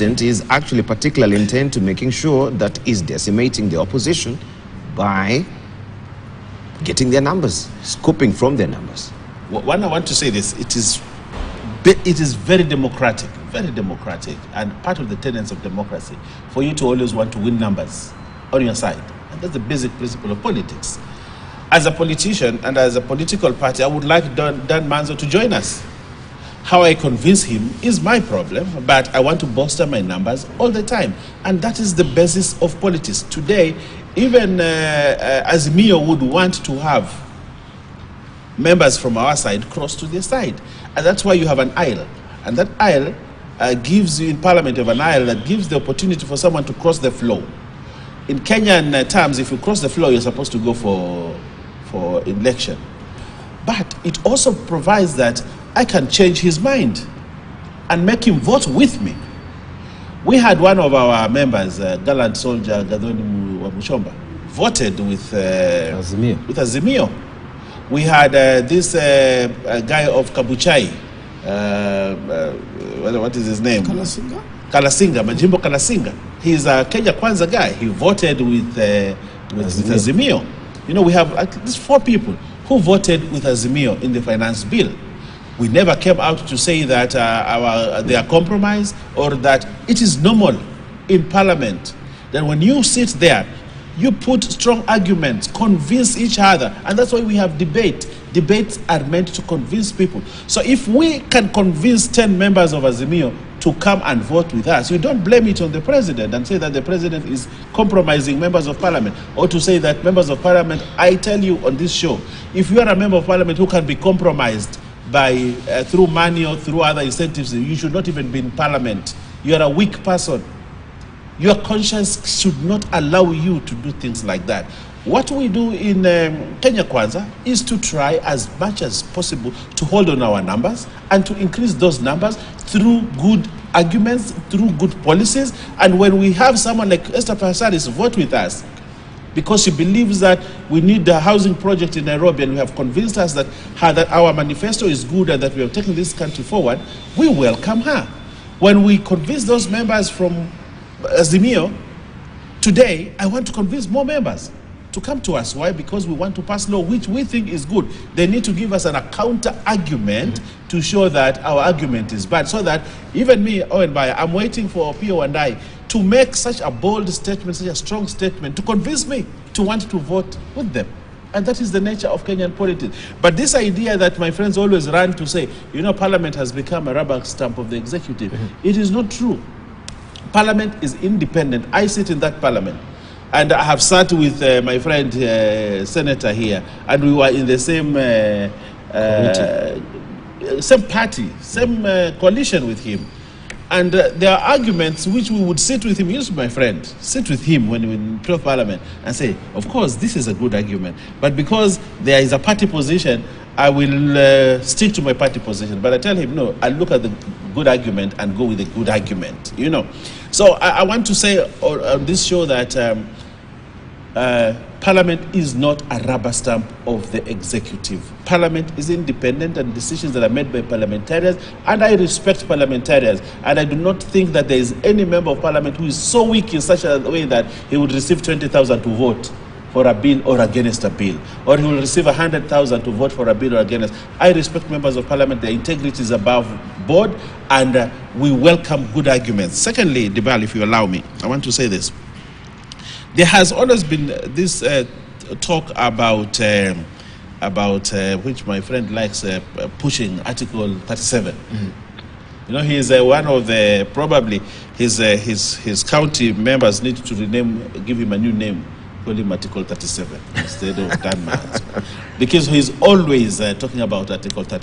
president is actually particularly intent to making sure that he's decimating the opposition by getting their numbers, scooping from their numbers. One, I want to say this, it is very democratic, and part of the tenets of democracy for you to always want to win numbers on your side. And that's the basic principle of politics. As a politician and as a political party, I would like Dan Manzo to join us. How I convince him is my problem, but I want to bolster my numbers all the time. And that is the basis of politics. Today, even Azimio would want to have members from our side cross to their side. And that's why you have an aisle. And that aisle gives you, in Parliament, you have an aisle that gives the opportunity for someone to cross the floor. In Kenyan terms, if you cross the floor, you're supposed to go for election. But it also provides that I can change his mind and make him vote with me. We had one of our members, gallant soldier Gadoni Wamushomba, voted with Azimio. We had this guy of Kabuchai, what is his name? Kalasinga, Majimbo Kalasinga. He's a Kenya Kwanza guy. He voted with Azimio. You know, we have at least 4 people who voted with Azimio in the finance bill. We never came out to say that they are compromised or that it is normal in Parliament that when you sit there, you put strong arguments, convince each other, and that's why we have debate. Debates are meant to convince people. So if we can convince 10 members of Azimio to come and vote with us, you don't blame it on the president and say that the president is compromising members of Parliament, or to say that members of Parliament, I tell you on this show, if you are a member of Parliament who can be compromised by through money or through other incentives, you should not even be in Parliament. You are a weak person. Your conscience should not allow you to do things like that. What we do in Kenya Kwanza is to try as much as possible to hold on our numbers and to increase those numbers through good arguments, through good policies. And when we have someone like Esther Pasaris vote with us, because she believes that we need the housing project in Nairobi, and we have convinced us that our manifesto is good and that we are taking this country forward, we welcome her. When we convince those members from Azimio, today I want to convince more members to come to us. Why? Because we want to pass law which we think is good. They need to give us a counter argument to show that our argument is bad, so that even me, Owen Baya, I'm waiting for Pio and I to make such a bold statement, such a strong statement, to convince me to want to vote with them. And that is the nature of Kenyan politics. But this idea that my friends always run to say, you know, Parliament has become a rubber stamp of the executive, it is not true. Parliament is independent. I sit in that Parliament. And I have sat with my friend Senator here, and we were in the same party, same coalition with him. And there are arguments which we would sit with him. He used to be my friend. Sit with him when we in Parliament and say, of course, this is a good argument. But because there is a party position, I will stick to my party position. But I tell him, no, I'll look at the good argument and go with the good argument, you know. So I want to say on this show that Parliament is not a rubber stamp of the executive. Parliament is independent, and decisions that are made by parliamentarians, and I respect parliamentarians, and I do not think that there is any member of Parliament who is so weak in such a way that he would receive 20,000 to vote for a bill or against a bill, or he will receive 100,000 to vote for a bill or against. I respect members of Parliament. Their integrity is above board, and we welcome good arguments. Secondly, Dibal, if you allow me, I want to say this. There has always been this talk about which my friend likes pushing Article 37. You know, he is one of the, probably his county members need to give him a new name, call him Article 37 instead of Dan Manzo, because he's always talking about Article 37.